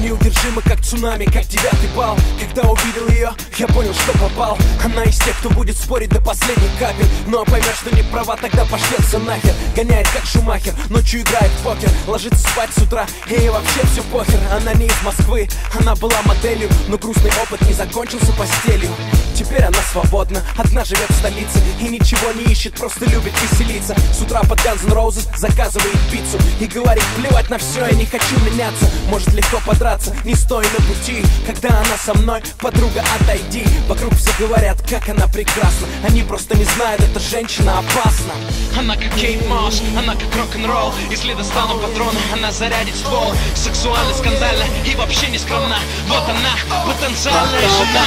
неудержима, как цунами, как 9-й балл. Когда увидел ее, я понял, что попал. Она из тех, кто будет спорить до последних капель, но поймет, что не права, тогда пошлется нахер. Гоняет как Шумахер, ночью играет в покер, ложится спать с утра, ей вообще все похер. Она не из Москвы, она была моделью, но грустный опыт не закончился постелью. Теперь она свободна, одна живет в столице и ничего не ищет, просто любит веселиться. С утра под Guns N' Roses заказывает пиццу и говорит: плевать на все, я не хочу меняться. Может легко подраться, не стой на пути. Когда она со мной, подруга, отойди. Вокруг все говорят, как она прекрасна, они просто не знают, эта женщина опасна. Она как Кейт Мосс, она как рок-н-ролл. Если достану патроны, она зарядит ствол. Сексуально, скандально и вообще не скромна. Вот она, потенциальная жена.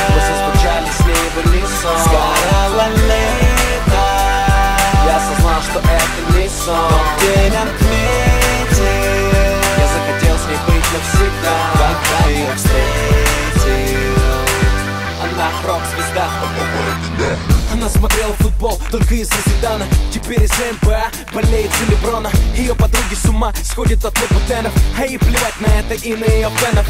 Мы соскучались с ней в унисон. Сгорало лето, Я осознал, что это не сон. день отметил, Я захотел с ней быть навсегда. когда ее встретил. Она рок-звезда. Она смотрела футбол только из-за Зидана, теперь из НБА болеет за Леброна. Ее подруги с ума сходят от лабутенов, а ей плевать на это и на ее фенов.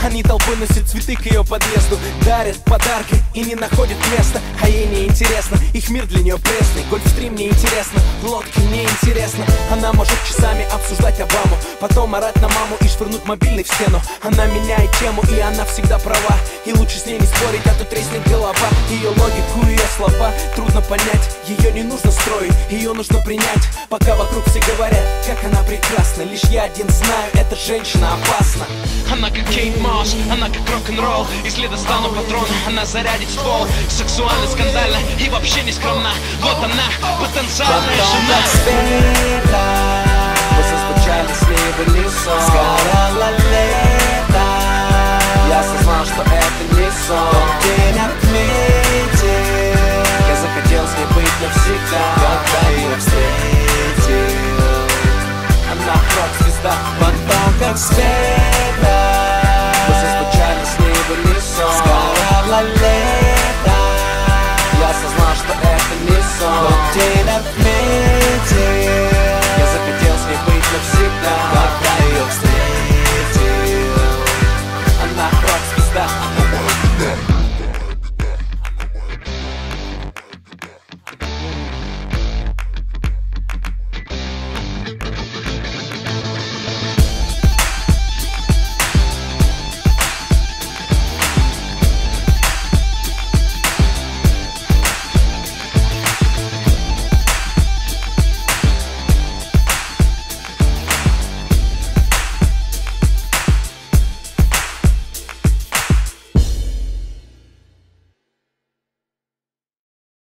Они толпой носят цветы к ее подъезду, дарят подарки и не находят места. А ей не интересно, их мир для нее пресный. Гольфстрим не интересно, лодки не интересно. Она может часами обсуждать Обаму, потом орать на маму и швырнуть мобильный в стену. Она меняет тему, и она всегда права, и лучше с ней не спорить, а то треснет голова. Ее логику, ее слова трудно понять, ее не нужно строить, ее нужно принять. Пока вокруг все говорят, как она прекрасна, лишь я один знаю, эта женщина опасна. Она как Кейт Мосс, она как рок-н-ролл. Если достану патроны, она зарядит ствол. Сексуально, скандально и вообще не скромна. Вот она, потенциальная жена.